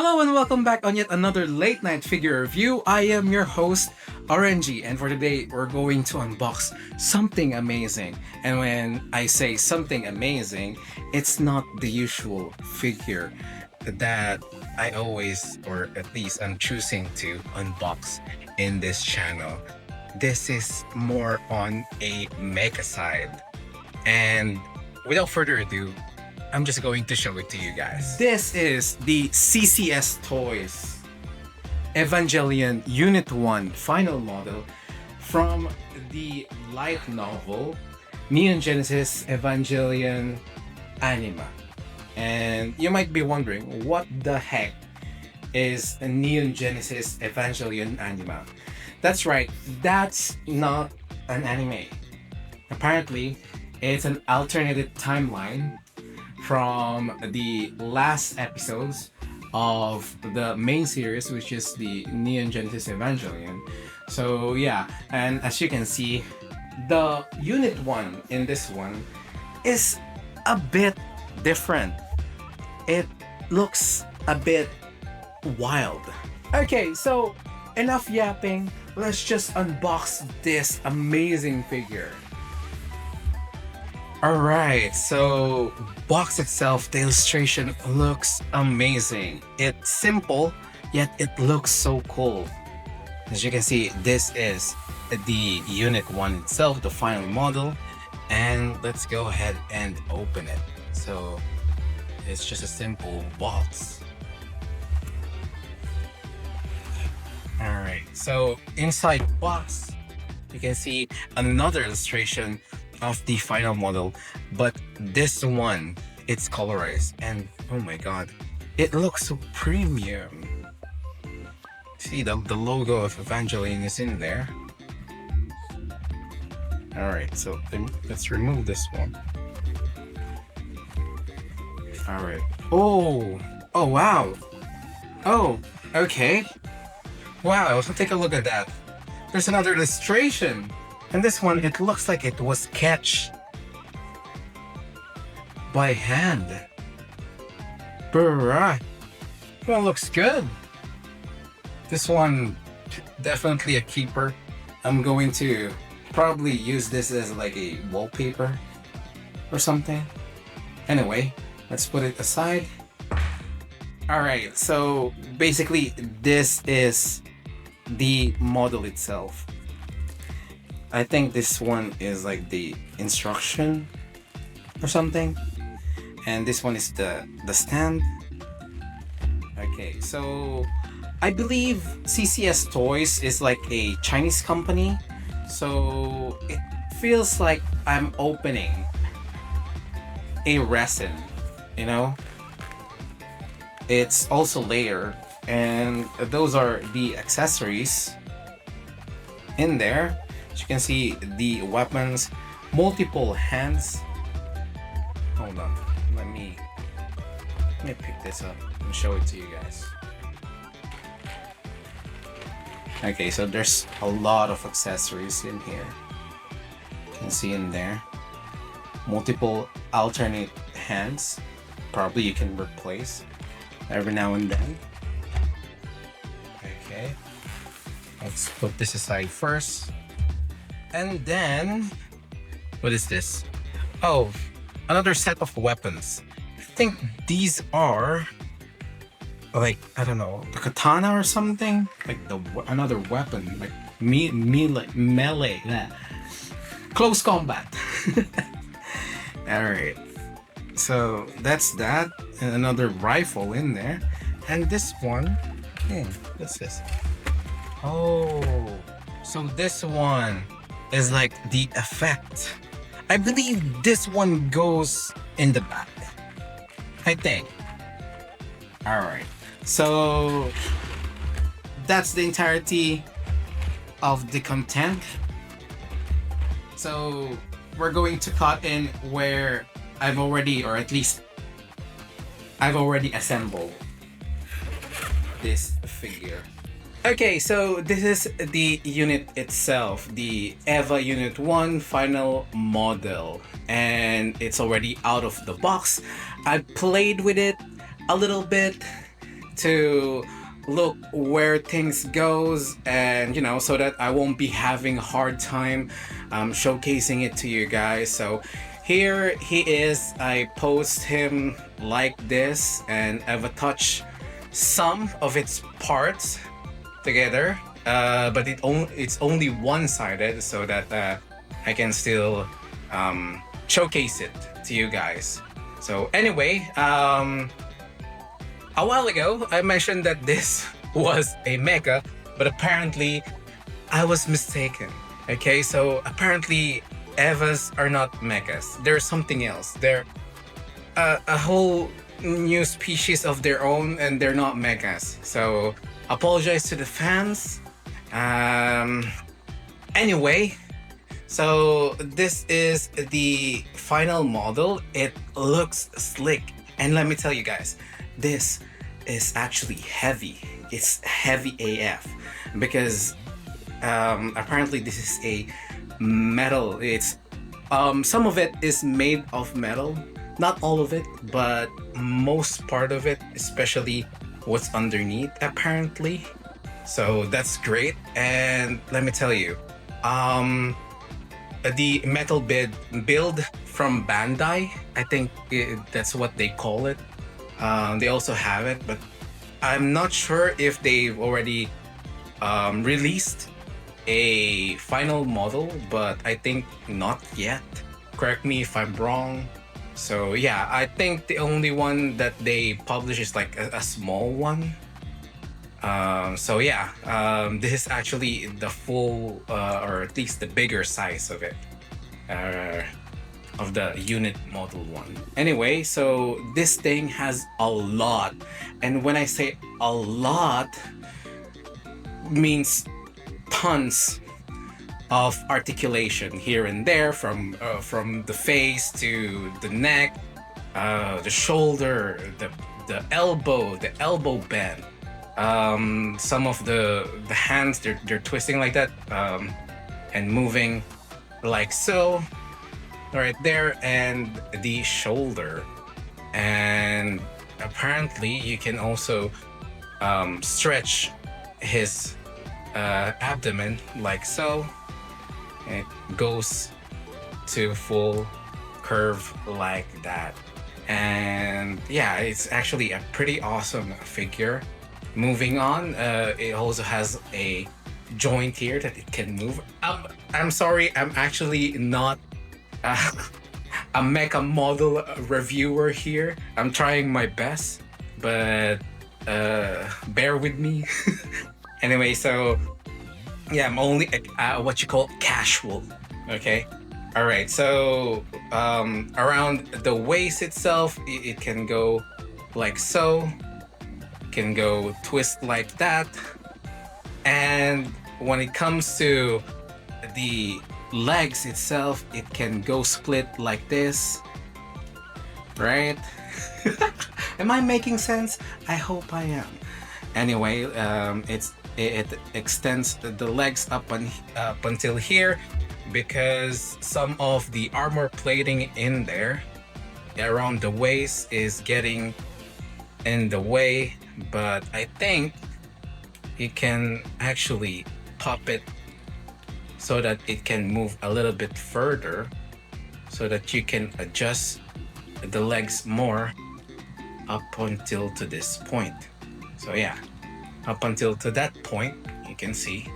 Hello and welcome back on yet another late night figure review. I am your host, RNG, and for today we're going to unbox something amazing. And when I say something amazing, it's not the usual figure that I always, or at least I'm choosing to unbox in this channel. This is more on a mega side. And without further ado, I'm just going to show it to you guys. This is the CCS Toys Evangelion UNIT-01 final model from the light novel Neon Genesis Evangelion ANIMA. And you might be wondering, what the heck is a Neon Genesis Evangelion ANIMA? That's right, that's not an anime. Apparently, it's an alternative timeline from the last episodes of the main series, which is the Neon Genesis Evangelion. So yeah, and as you can see, the Unit 1 in this one is a bit different. It looks a bit wild. Okay, so enough yapping, let's just unbox this amazing figure. Alright, so box itself, the illustration looks amazing. It's simple, yet it looks so cool. As you can see, this is the Unit 1 itself, the final model. And let's go ahead and open it. So it's just a simple box. Alright, so inside the box, you can see another illustration of the final model, but this one, it's colorized, and oh my god, it looks so premium. See, the logo of Evangelion is in there. Alright, so let's remove this one. Alright. Oh wow. Oh, okay. Wow, so take a look at that. There's another illustration. And this one, it looks like it was sketched by hand. Bruh. Well, looks good. This one, definitely a keeper. I'm going to probably use this as like a wallpaper or something. Anyway, let's put it aside. Alright, so basically this is the model itself. I think this one is like the instruction or something, and this one is the stand. Okay, so I believe CCS Toys is like a Chinese company, so it feels like I'm opening a resin, you know? It's also layered, and those are the accessories in there. You can see the weapons, multiple hands. Hold on, let me pick this up and show it to you guys. Okay, so there's a lot of accessories in here. You can see in there multiple alternate hands. Probably you can replace every now and then. Okay, let's put this aside first. And then, what is this? Oh, another set of weapons. I think these are like, I don't know, the katana or something. Like another weapon, like melee, yeah. Close combat. All right. So that's that, and another rifle in there, and this one. What's this? Oh, so this one is like the effect. I believe this one goes in the back, I think. Alright, so that's the entirety of the content. So we're going to cut in where I've already, or at least I've already assembled this figure. Okay, so this is the unit itself, the EVA Unit 1 final model, and it's already out of the box. I played with it a little bit to look where things goes, and so that I won't be having a hard time showcasing it to you guys. So here he is. I post him like this, and I've attached some of its parts together, but it's only one-sided, so that I can still showcase it to you guys. So anyway, a while ago I mentioned that this was a mecha, but apparently I was mistaken. Okay, so apparently Evas are not mechas. They're something else. They're a whole new species of their own, and they're not mechas. So apologize to the fans. Anyway, so this is the final model. It looks slick, and let me tell you guys, this is actually heavy. It's heavy AF because apparently this is a metal. It's some of it is made of metal, not all of it, but most part of it, especially what's underneath apparently. So that's great. And let me tell you, the metal build from Bandai, I think that's what they call it. They also have it, but I'm not sure if they've already released a final model, but I think not yet. Correct me if I'm wrong. So yeah, I think the only one that they publish is like a small one. So yeah, this is actually the full, or at least the bigger size of it, of the unit model one. Anyway, so this thing has a lot, and when I say a lot, means tons of articulation here and there, from the face to the neck, the shoulder, the elbow bend. Some of the hands, they're twisting like that, and moving like so, right there, and the shoulder. And apparently you can also stretch his abdomen like so. It goes to full curve like that. And yeah, it's actually a pretty awesome figure. Moving on, it also has a joint here that it can move. I'm sorry, I'm actually not a mecha model reviewer here. I'm trying my best, but bear with me. Anyway, so yeah, I'm only what you call casual. Okay, all right. So around the waist itself, it can go like so. Can go twist like that. And when it comes to the legs itself, it can go split like this, right? Am I making sense? I hope I am. Anyway, it extends the legs up until here, because some of the armor plating in there around the waist is getting in the way. But I think you can actually pop it so that it can move a little bit further, so that you can adjust the legs more up until to this point. So yeah, up until to that point, you can see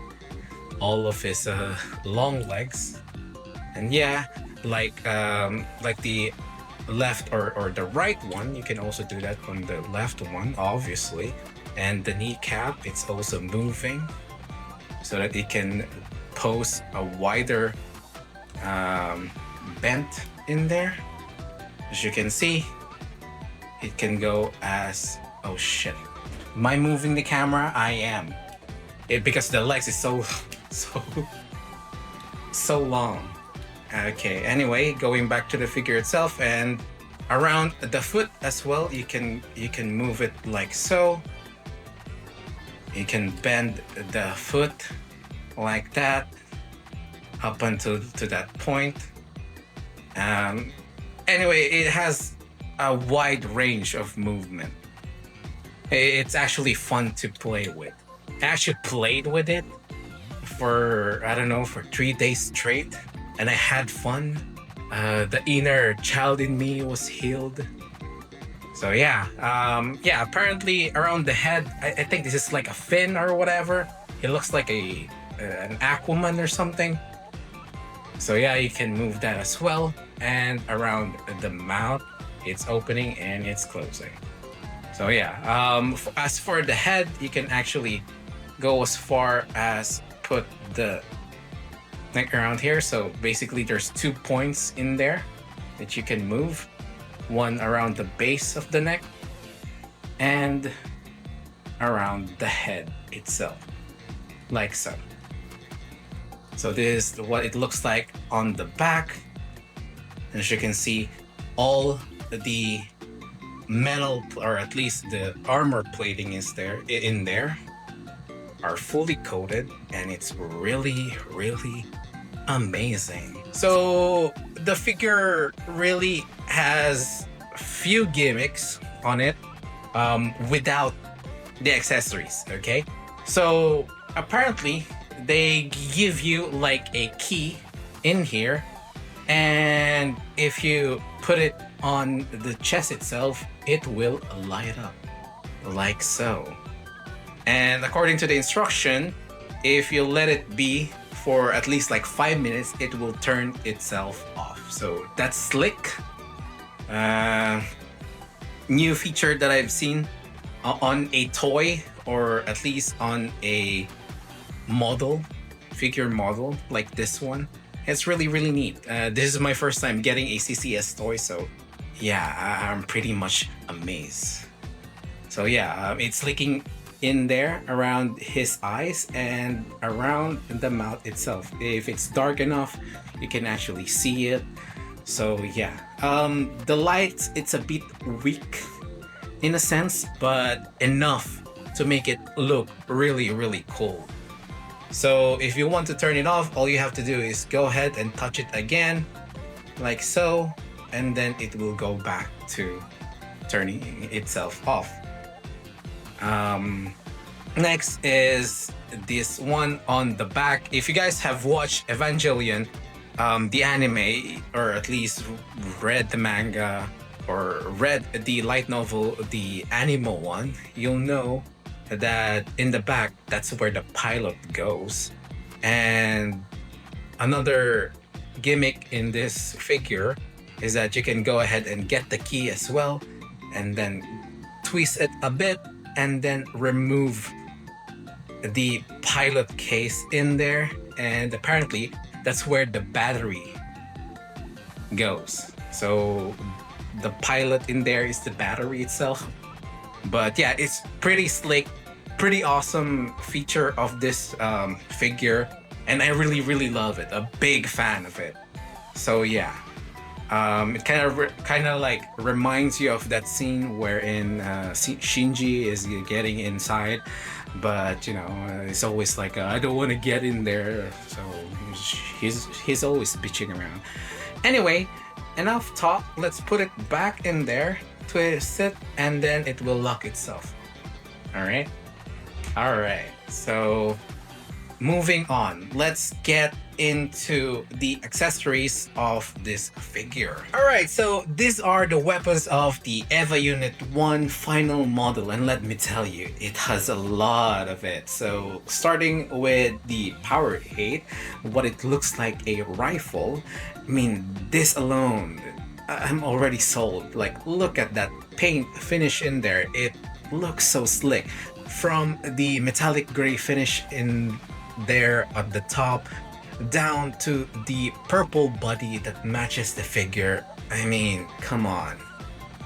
all of his long legs. And yeah, like the left or the right one, you can also do that on the left one, obviously. And the kneecap, it's also moving so that it can pose a wider bent in there. As you can see, it can go as, oh shit, am I moving the camera? I am, because the legs is so long. Okay, anyway, going back to the figure itself, and around the foot as well, you can move it like so. You can bend the foot like that up until to that point. Anyway, it has a wide range of movement. It's actually fun to play with. I actually played with it for, I don't know, for 3 days straight, and I had fun. The inner child in me was healed. So yeah, yeah. Apparently, around the head, I think this is like a fin or whatever. It looks like an Aquaman or something. So yeah, you can move that as well. And around the mouth, it's opening and it's closing. So yeah, as for the head, you can actually go as far as put the neck around here. So basically, there's 2 points in there that you can move. One around the base of the neck and around the head itself, like so. So this is what it looks like on the back. And as you can see, all the metal, or at least the armor plating is there in there, are fully coated, and it's really, really amazing. So the figure really has few gimmicks on it, without the accessories. Okay, so apparently they give you like a key in here, and if you put it on the chest itself, it will light up like so. And according to the instruction, if you let it be for at least like 5 minutes, it will turn itself off. So that's slick. New feature that I've seen on a toy, or at least on a figure model like this one. It's really, really neat. This is my first time getting a CCS toy, so yeah, I'm pretty much amazed. So yeah, it's leaking in there around his eyes and around the mouth itself. If it's dark enough, you can actually see it. So yeah, the light, it's a bit weak in a sense, but enough to make it look really, really cool. So if you want to turn it off, all you have to do is go ahead and touch it again, like so, and then it will go back to turning itself off. Next is this one on the back. If you guys have watched Evangelion, the anime, or at least read the manga or read the light novel, the ANIMA one, you'll know that in the back, that's where the pilot goes. And another gimmick in this figure is that you can go ahead and get the key as well, and then twist it a bit, and then remove the pilot case in there. And apparently that's where the battery goes. So the pilot in there is the battery itself. But yeah, it's pretty slick, pretty awesome feature of this figure, and I really, really love it. A big fan of it. So yeah, it kind of like reminds you of that scene wherein Shinji is getting inside, but you know, it's always like I don't want to get in there, so he's always bitching around. Anyway, enough talk. Let's put it back in there, twist it, and then it will lock itself. All right. So moving on, let's get into the accessories of this figure. All right, so these are the weapons of the EVA Unit 1 final model, and let me tell you, it has a lot of it. So starting with the Power 8, what it looks like a rifle. I mean, this alone, I'm already sold. Like, look at that paint finish in there. It looks so slick. From the metallic gray finish in there at the top, down to the purple body that matches the figure. I mean, come on.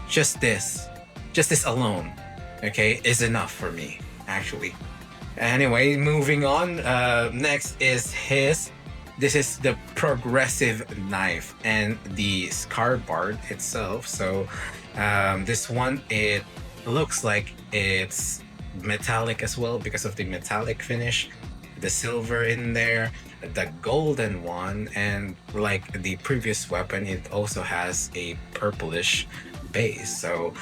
Just this alone, okay, is enough for me, actually. Anyway, moving on. Next is this is the progressive knife and the scar bar itself. So this one, it looks like it's metallic as well because of the metallic finish, the silver in there, the golden one, and like the previous weapon, it also has a purplish base. So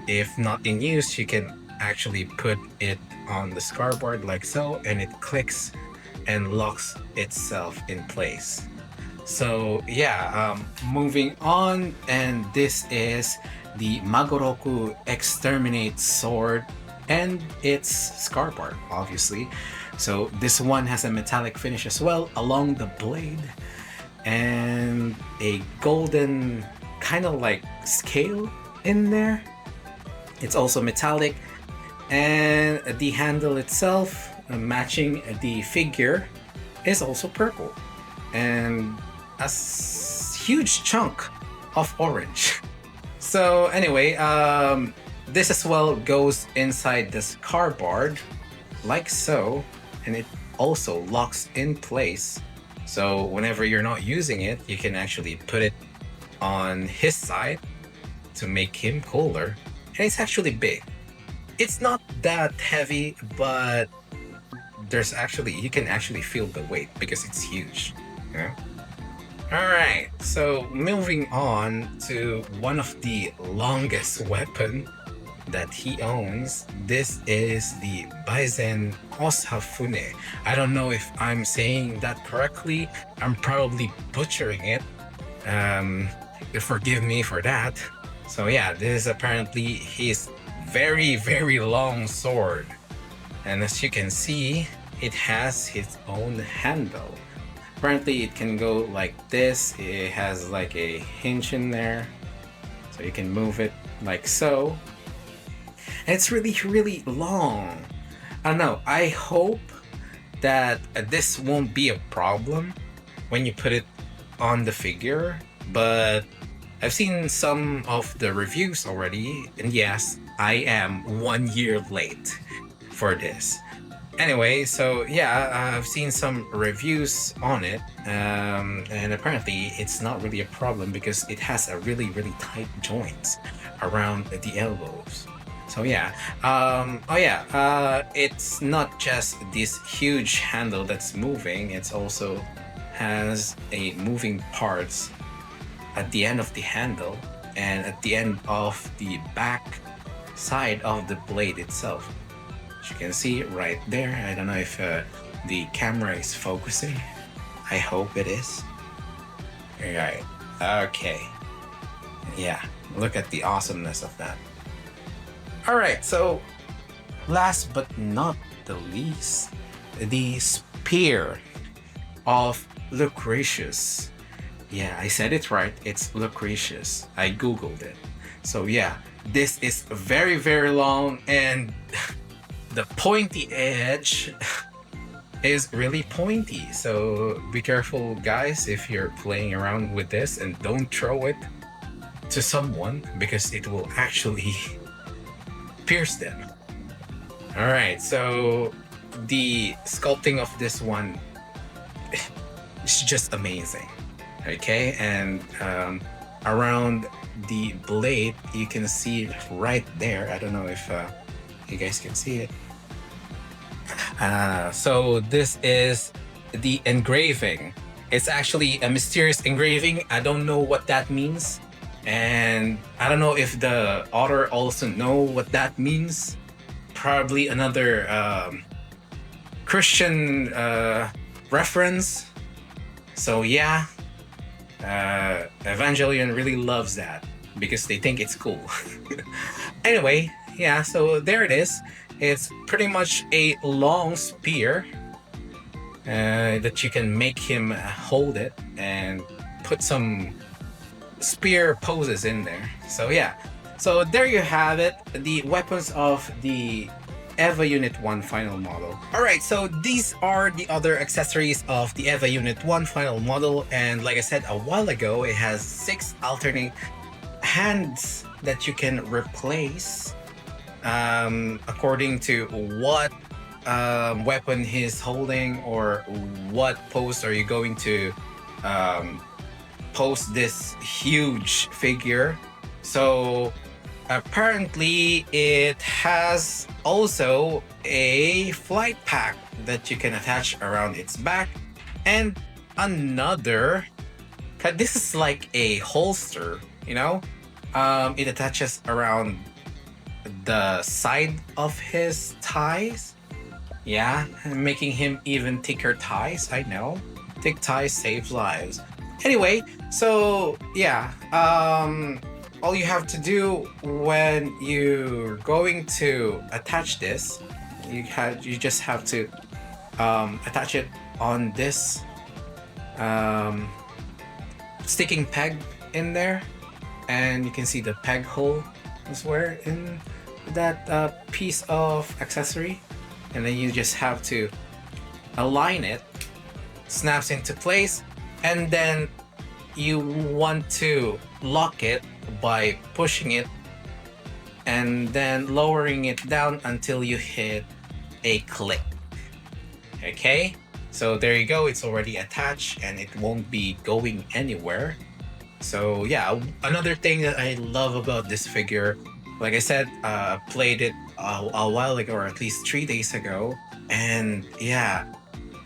if not in use, you can actually put it on the scarboard like so, and it clicks and locks itself in place. So yeah, moving on, and this is the Magoroku Exterminate Sword and its scarboard, obviously. So this one has a metallic finish as well along the blade, and a golden kind of like scale in there. It's also metallic, and the handle itself, matching the figure, is also purple, and a huge chunk of orange. So anyway, this as well goes inside this cardboard, like so, and it also locks in place. So whenever you're not using it, you can actually put it on his side to make him cooler. And it's actually big. It's not that heavy, but you can actually feel the weight because it's huge. Yeah. Alright, so moving on to one of the longest weapon that he owns. This is the Baizen Osafune. I don't know if I'm saying that correctly. I'm probably butchering it. Forgive me for that. So yeah, this is apparently his very, very long sword. And as you can see, it has its own handle. Apparently it can go like this. It has like a hinge in there, so you can move it like so. And it's really, really long. I don't know, I hope that this won't be a problem when you put it on the figure, but I've seen some of the reviews already, and yes, I am 1 year late for this. Anyway, so yeah, I've seen some reviews on it, and apparently it's not really a problem because it has a really, really tight joint around the elbows. So yeah, it's not just this huge handle that's moving, it's also has a moving parts at the end of the handle and at the end of the back side of the blade itself. As you can see right there, I don't know if the camera is focusing. I hope it is. Alright, okay. Yeah, look at the awesomeness of that. Alright, so last but not the least, the spear of Lucretius. Yeah, I said it right, it's Lucretius. I googled it. So yeah, this is very, very long, and the pointy edge is really pointy. So be careful, guys, if you're playing around with this, and don't throw it to someone because it will actually pierce them. Alright, so the sculpting of this one is just amazing. Okay, and around the blade, you can see it right there. I don't know if you guys can see it. So this is the engraving. It's actually a mysterious engraving. I don't know what that means, and I don't know if the author also know what that means. Probably another Christian reference. So yeah, Evangelion really loves that because they think it's cool. Anyway, yeah, so there it is. It's pretty much a long spear that you can make him hold it and put some spear poses in there. So yeah, so there you have it, the weapons of the EVA Unit 1 final model. Alright, so these are the other accessories of the EVA Unit 1 final model, and like I said a while ago, it has 6 alternate hands that you can replace according to what weapon he's holding or what pose are you going to pose this huge figure. So apparently it has also a flight pack that you can attach around its back, and another, this is like a holster, you know, it attaches around the side of his thighs. Yeah, making him even thicker thighs. I know, thick thighs save lives. Anyway, so yeah, all you have to do when you're going to attach this, you just have to attach it on this sticking peg in there, and you can see the peg hole is where in that piece of accessory, and then you just have to align it, snaps into place, and then you want to lock it by pushing it and then lowering it down until you hit a click. Okay, so there you go, it's already attached and it won't be going anywhere. So yeah, another thing that I love about this figure, like I said, played it a while ago, or at least 3 days ago, and yeah,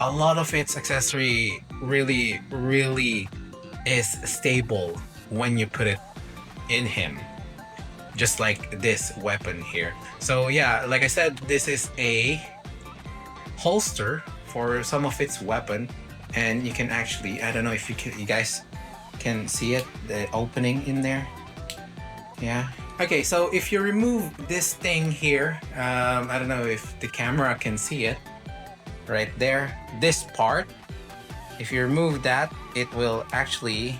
a lot of its accessory really is stable when you put it in him, just like this weapon here. So yeah, like I said, this is a holster for some of its weapon, and you can actually, I don't know if you guys can see it, the opening in there. Yeah. Okay, so if you remove this thing here, I don't know if the camera can see it right there, this part, if you remove that, it will actually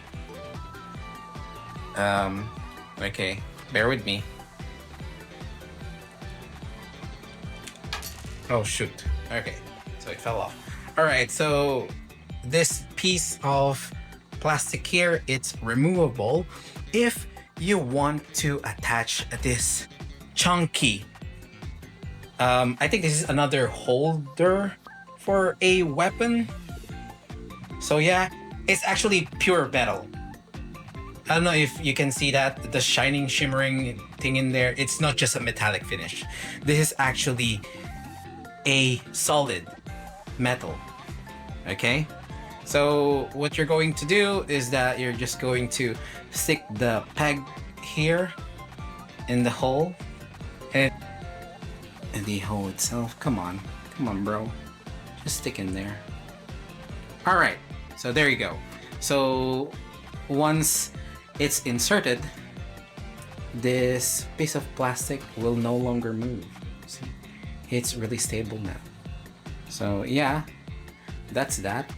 okay, bear with me. Oh shoot. Okay, so it fell off. All right, so this piece of plastic here, it's removable if you want to attach this chunky, I think this is another holder for a weapon. So yeah, it's actually pure metal. I don't know if you can see that, the shining, shimmering thing in there. It's not just a metallic finish. This is actually a solid metal. Okay? So what you're going to do is that you're just going to stick the peg here in the hole. And the hole itself, come on, bro. Just stick in there. All right, so there you go. So once it's inserted, this piece of plastic will no longer move. See? It's really stable now. So yeah, that's that.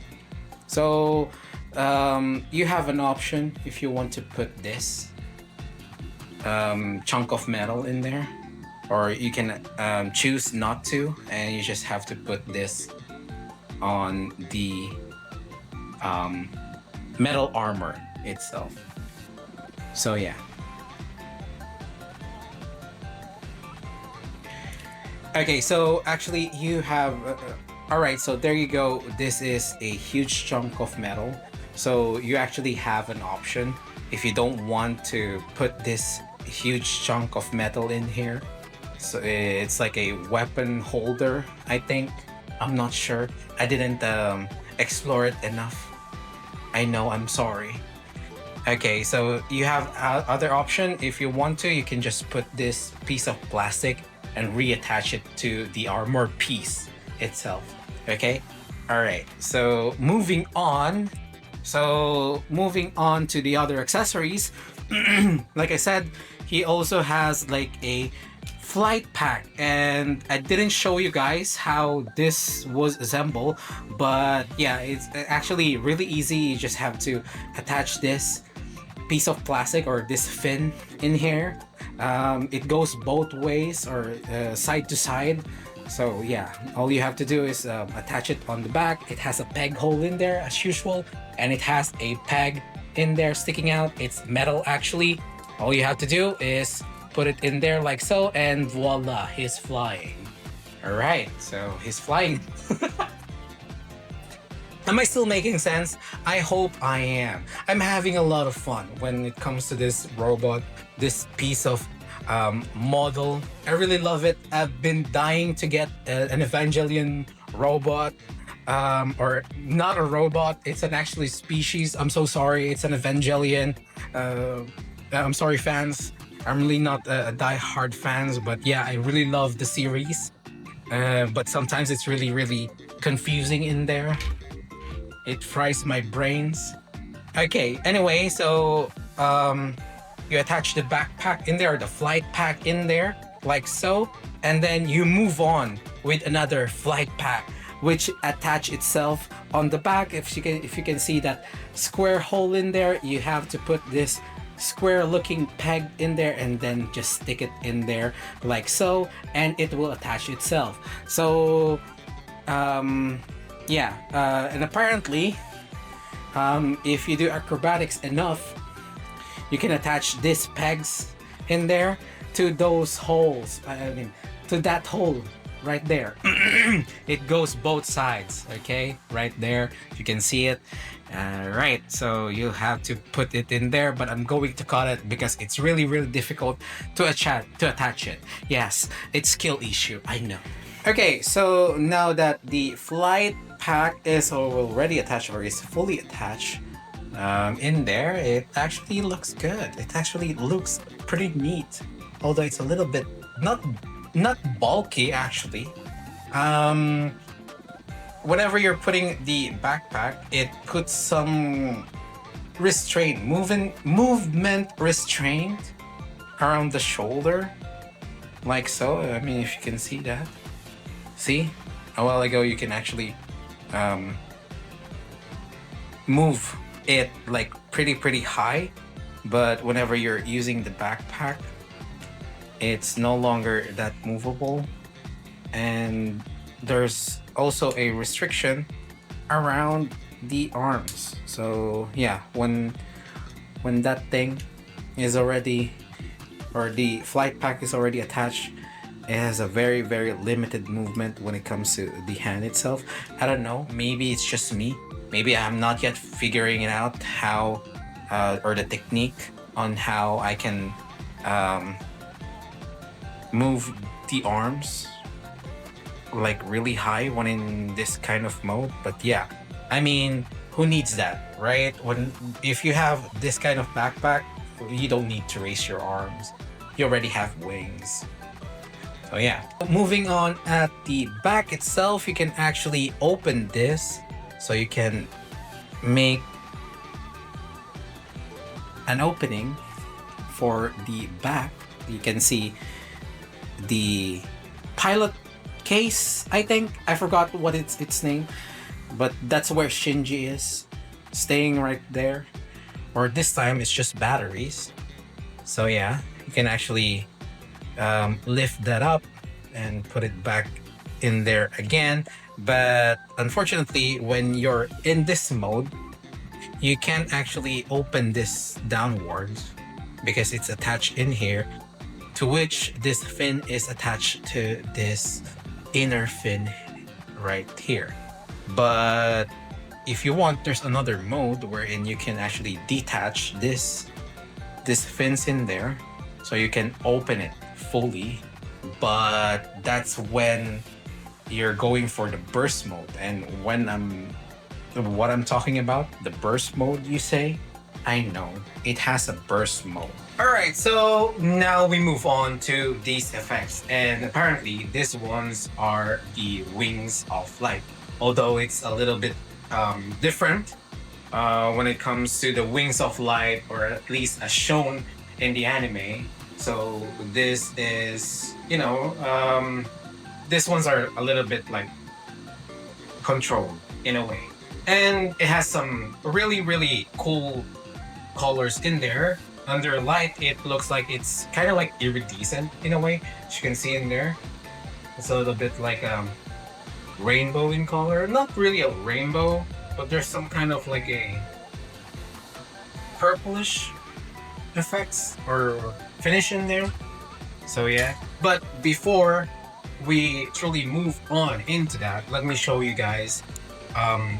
So you have an option if you want to put this chunk of metal in there, or you can choose not to, and you just have to put this on the metal armor itself. So yeah. Okay, so actually you have all right, so there you go. This is a huge chunk of metal. So you actually have an option if you don't want to put this huge chunk of metal in here. So it's like a weapon holder, I think. I'm not sure. I didn't explore it enough. I know, I'm sorry. Okay, so you have other option. If you want to, you can just put this piece of plastic and reattach it to the armor piece itself. Okay, all right, so moving on to the other accessories. Like I said, he also has like a flight pack, and I didn't show you guys how this was assembled, but yeah, it's actually really easy. You just have to attach this piece of plastic or this fin in here. It goes both ways, or side to side. So yeah, all you have to do is attach it on the back. It has a peg hole in there as usual, and it has a peg in there sticking out. It's metal actually. All you have to do is put it in there like so, and voila, he's flying. All right, so he's flying. Am I still making sense? I hope I am. I'm having a lot of fun when it comes to this robot, this piece of model. I really love it. I've been dying to get an Evangelion robot, or not a robot. It's an actually species. I'm so sorry. It's an Evangelion. I'm sorry, fans. I'm really not a die-hard fans, but yeah, I really love the series. But sometimes it's really, really confusing in there. It fries my brains. Okay, anyway, so you attach the backpack in there, the flight pack in there, like so, and then you move on with another flight pack, which attach itself on the back. If you can see that square hole in there, you have to put this square looking peg in there and then just stick it in there like so, and it will attach itself. So yeah, and apparently if you do acrobatics enough, you can attach these pegs in there to those holes. I mean, to that hole right there. It goes both sides, okay? Right there, if you can see it. Right, so you have to put it in there, but I'm going to cut it because it's really, really difficult to attach it. Yes, it's skill issue, I know. Okay, so now that the flight pack is already attached or is fully attached in there, it actually looks good. It actually looks pretty neat, although it's a little bit not bulky actually. Whenever you're putting the backpack, it puts some movement restraint around the shoulder, like so. I mean, if you can see that. See, a while ago you can actually move it like pretty high, but whenever you're using the backpack, it's no longer that movable. And there's also a restriction around the arms. So yeah, when that thing is already, or the flight pack is already attached, it has a very limited movement when it comes to the hand itself. I don't know, maybe it's just me, maybe I'm not yet figuring it out how or the technique on how I can move the arms like really high when in this kind of mode. But yeah, I mean, who needs that, right? If you have this kind of backpack, you don't need to raise your arms, you already have wings. So yeah, moving on, at the back itself, you can actually open this, so you can make an opening for the back. You can see the pilot case, I think. I forgot what its name, but that's where Shinji is staying right there. Or this time it's just batteries. So yeah, you can actually lift that up and put it back in there again. But unfortunately, when you're in this mode, you can't actually open this downwards because it's attached in here, to which this fin is attached to this inner fin right here. But if you want, there's another mode wherein you can actually detach this fins in there, so you can open it fully. But that's when you're going for the burst mode. And what I'm talking about, the burst mode, you say? I know, it has a burst mode. Alright, so now we move on to these effects, and apparently these ones are the wings of light. Although it's a little bit different when it comes to the wings of light, or at least as shown in the anime. So this is, these ones are a little bit like controlled in a way. And it has some really cool colors in there. Under light, it looks like it's kind of like iridescent in a way, as you can see in there. It's a little bit like rainbow in color. Not really a rainbow, but there's some kind of like a purplish effects or finish in there. So yeah, but before we truly move on into that, let me show you guys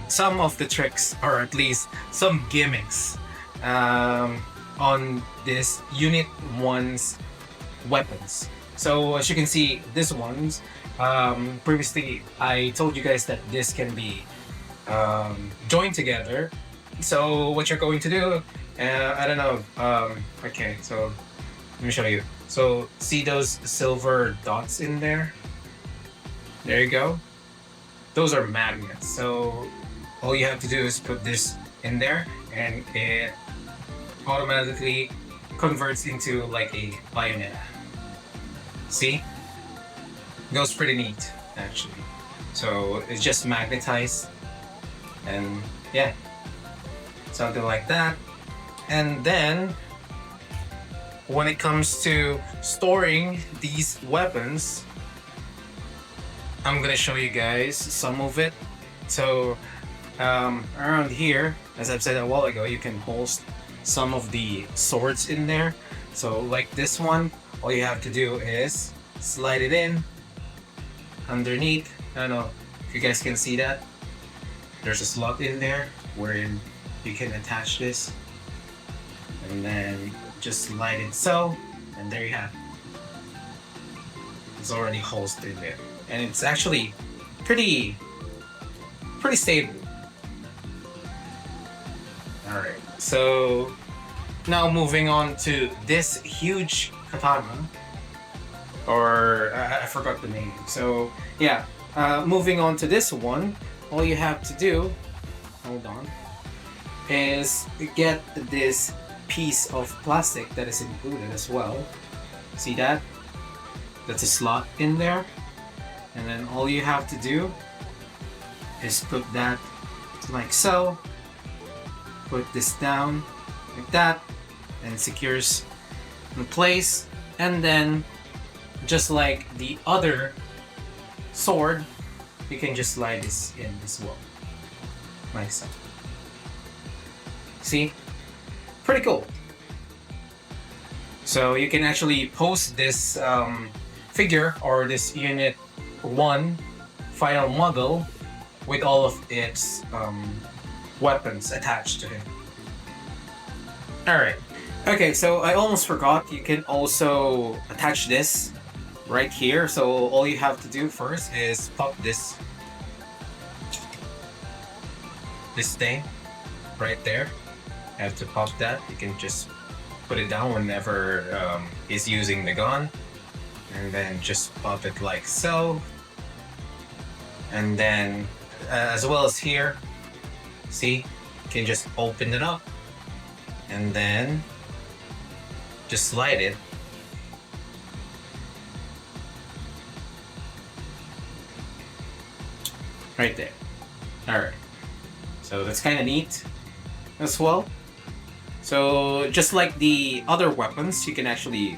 some of the tricks, or at least some gimmicks on this UNIT-01's weapons. So as you can see, these ones, previously I told you guys that this can be joined together. So what you're going to do, I don't know, okay, so Let me show you. So see those silver dots in there? There you go. Those are magnets. So all you have to do is put this in there and it automatically converts into like a bayonet. See? It goes pretty neat actually. So it's just magnetized and yeah, something like that. And then when it comes to storing these weapons, I'm gonna show you guys some of it. So around here, as I've said a while ago, you can host some of the swords in there. So like this one, all you have to do is slide it in underneath. I don't know if you guys can see that. There's a slot in there wherein you can attach this, and then just slide it so, and there you have it. It's already hosted in there, and it's actually pretty stable. All right, so now moving on to this huge katana, or I forgot the name. So yeah, moving on to this one, all you have to do, hold on, is get this piece of plastic that is included as well. See that? That's a slot in there. And then all you have to do is put that like so. Put this down like that, and secures in place. And then just like the other sword, you can just slide this in as well, like so. See? Pretty cool. So you can actually post this figure or this Unit 1 final model with all of its weapons attached to him. Alright. Okay, so I almost forgot, you can also attach this right here. So all you have to do first is pop this thing right there. You have to pop that. You can just put it down whenever he's using the gun, and then just pop it like so. And then as well as here, see, you can just open it up and then just slide it. Right there. Alright. So that's kind of neat as well. So just like the other weapons, you can actually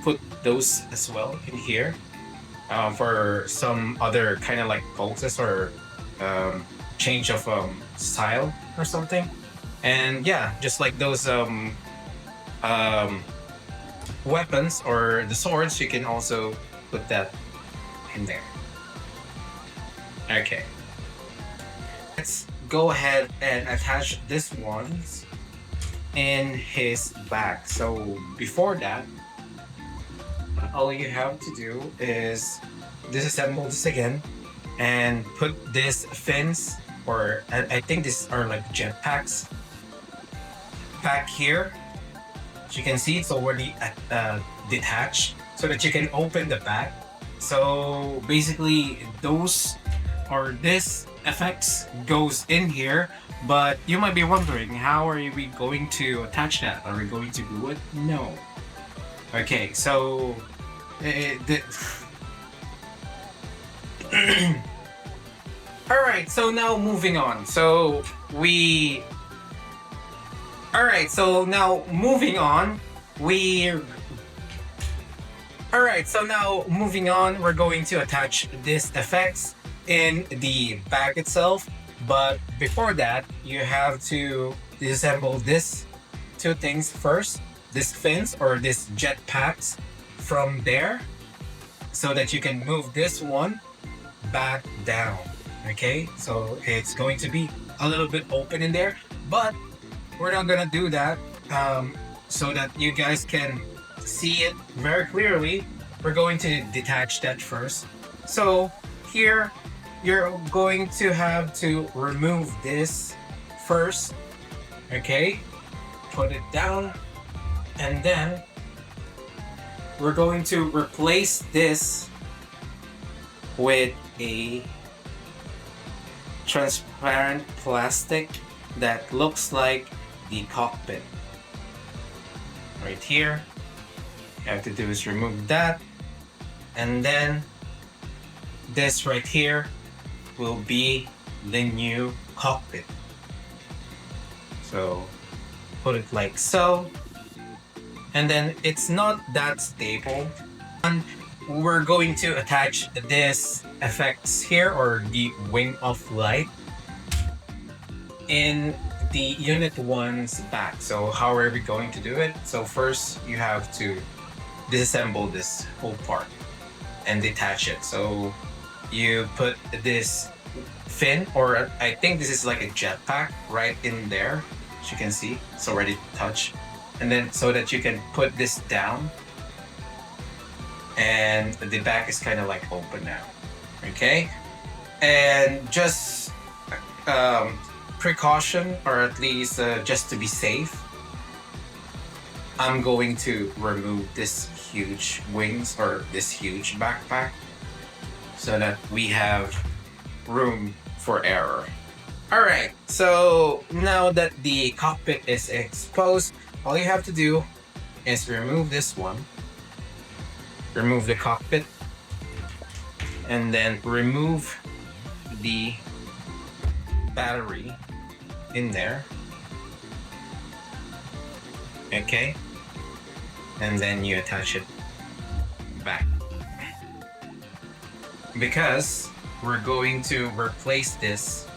put those as well in here for some other kind of like poses or change of style or something. And yeah, just like those weapons or the swords, you can also put that in there. Okay. Let's go ahead and attach this one in his back. So before that, all you have to do is disassemble this again and put this fins, or I think these are like jetpacks, back here. As you can see, it's already detached so that you can open the back. So basically those or this effects goes in here, but you might be wondering, how are we going to attach that? Are we going to glue it? No. Okay, so alright, so now moving on. So now moving on, we're going to attach this effects in the bag itself. But before that, you have to disassemble this two things first, this fins or this jetpacks from there, so that you can move this one back down. Okay, so it's going to be a little bit open in there, but we're not gonna do that so that you guys can see it very clearly. We're going to detach that first. So here, you're going to have to remove this first. Okay, put it down, and then we're going to replace this with a transparent plastic that looks like the cockpit. Right here. You have to do is remove that, and then this right here will be the new cockpit. So put it like so, and then it's not that stable. And we're going to attach this effects here, or the wing of light, in the Unit 1's back. So how are we going to do it? So first you have to disassemble this whole part and detach it. So you put this fin, or I think this is like a jetpack, right in there. As you can see, it's already touched. And then so that you can put this down, and the back is kind of like open now. Okay, and just precaution, or at least just to be safe, I'm going to remove this huge wings, or this huge backpack, so that we have room for error. Alright, so now that the cockpit is exposed, all you have to do is remove this one, remove the cockpit, and then remove the battery in there. Okay, and then you attach it back, because we're going to replace this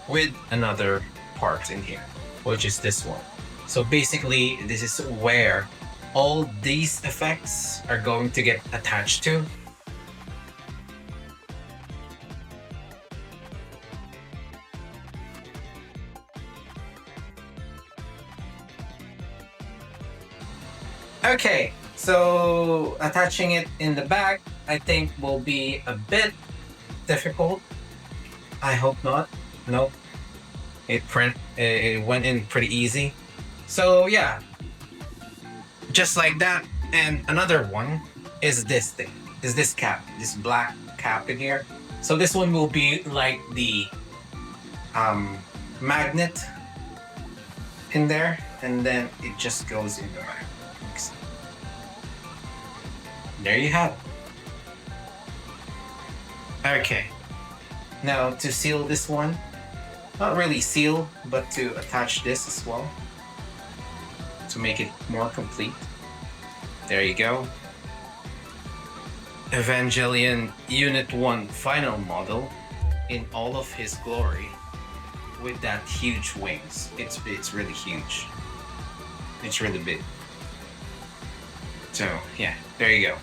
with another part in here, which is this one. So basically, this is where all these effects are going to get attached to. Okay, so attaching it in the back, I think will be a bit difficult. I hope not. Nope. It went in pretty easy. So yeah, just like that. And another one is this thing, is this cap, this black cap in here. So this one will be like the magnet in there, and then it just goes in the back. There you have it. Okay, now to seal this one, not really seal, but to attach this as well, to make it more complete. There you go. Evangelion Unit 1 final model in all of his glory, with that huge wings. It's really huge. It's really big. So yeah, there you go.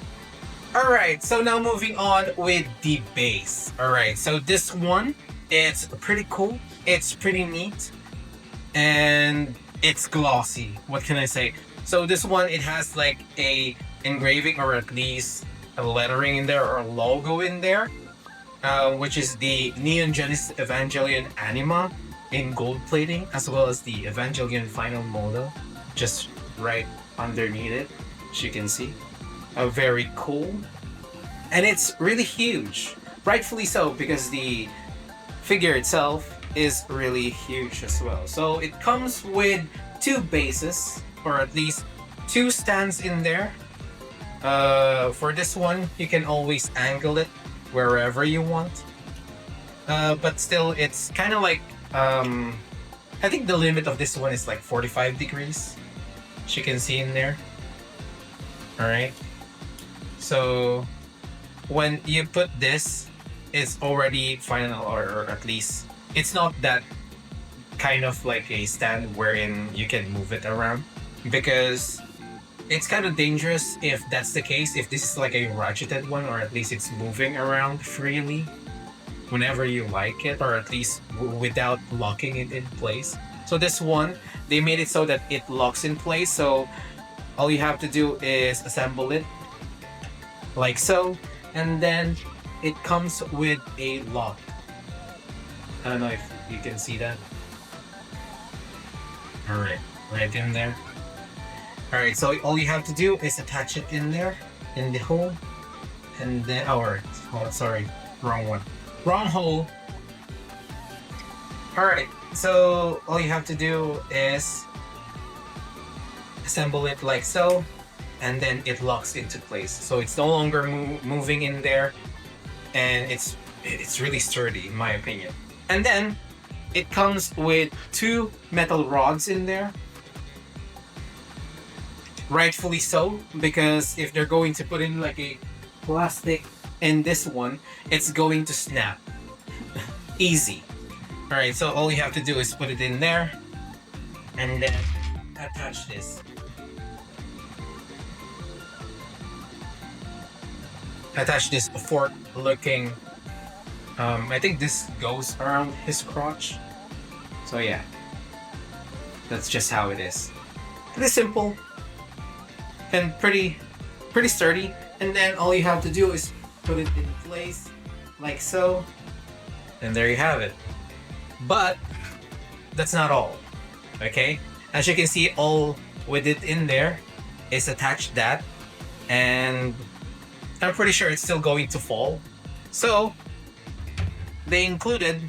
Alright, so now moving on with the base. Alright, so this one, it's pretty cool. It's pretty neat. And it's glossy. What can I say? So this one, it has like a engraving, or at least a lettering in there, or a logo in there, which is the Neon Genesis Evangelion ANIMA in gold plating, as well as the Evangelion final model just right underneath it, as you can see. Very cool, and it's really huge, rightfully so, because the figure itself is really huge as well. So it comes with two bases, or at least two stands in there. For this one, you can always angle it wherever you want, but still it's kind of like I think the limit of this one is like 45 degrees, as you can see in there. All right, so when you put this, it's already final, or at least it's not that kind of like a stand wherein you can move it around, because it's kind of dangerous if that's the case, if this is like a ratcheted one, or at least it's moving around freely whenever you like it, or at least without locking it in place. So this one, they made it so that it locks in place, so all you have to do is assemble it like so, and then it comes with a lock. I don't know if you can see that. Alright, right in there. Alright, so all you have to do is attach it in there, in the hole, and then sorry, wrong hole. All right, so all you have to do is assemble it like so, and then it locks into place. So it's no longer moving in there, and it's really sturdy in my opinion. And then it comes with 2 metal rods in there. Rightfully so, because if they're going to put in like a plastic in this one, it's going to snap. Easy. Alright, so all you have to do is put it in there and then attach this. Attach this fork looking, I think this goes around his crotch. So yeah, that's just how it is. Pretty simple and pretty sturdy. And then all you have to do is put it in place like so, and there you have it. But that's not all, okay? As you can see, all with it in there is attached that, and I'm pretty sure it's still going to fall. So they included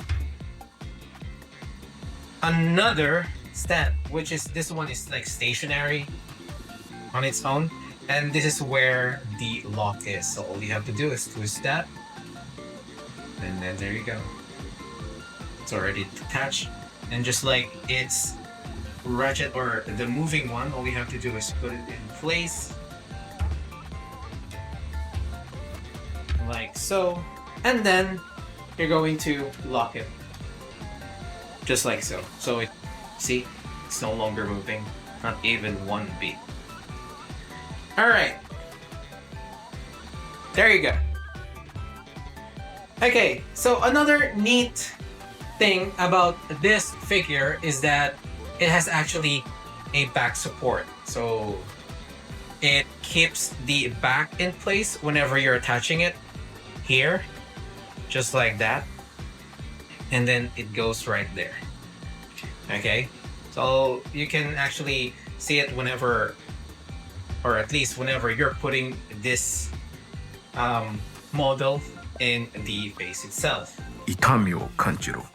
another stand, which is, this one is like stationary on its own, and this is where the lock is. So all you have to do is twist that, and then there you go. It's already attached, and just like its ratchet or the moving one, all you have to do is put it in place like so, and then you're going to lock it just like so. So it, see, it's no longer moving, not even one beat. All right, there you go. Okay, so another neat thing about this figure is that it has actually a back support. So it keeps the back in place whenever you're attaching it here, just like that. And then it goes right there. Okay, so you can actually see it whenever, or at least whenever you're putting this model in the face itself. 痛みを感じろ。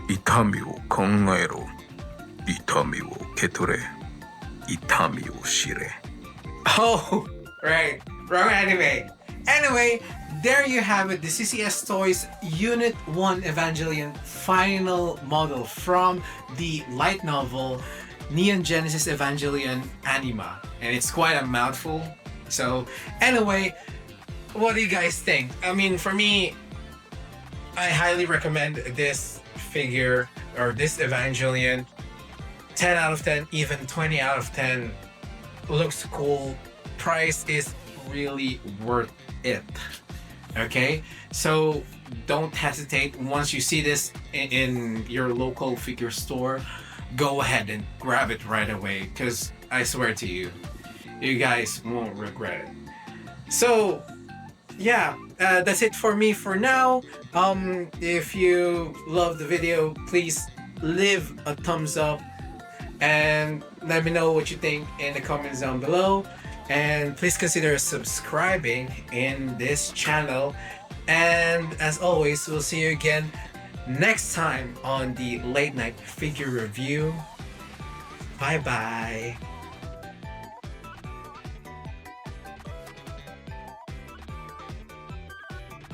痛みを考えろ。痛みを受け取れ。痛みを知れ。 Oh, right. Wrong anime. Anyway, there you have it. The CCS Toys Unit 1 Evangelion final model from the light novel Neon Genesis Evangelion ANIMA. And it's quite a mouthful. So anyway, what do you guys think? I mean, for me, I highly recommend this figure or this Evangelion. 10 out of 10, even 20 out of 10. Looks cool. Price is really worth it. Okay, so don't hesitate. Once you see this in your local figure store, go ahead and grab it right away, because I swear to you, you guys won't regret it. So yeah, that's it for me for now. If you love the video, please leave a thumbs up and let me know what you think in the comments down below. And please consider subscribing in this channel. And as always, we'll see you again next time on the late night figure review. Bye bye.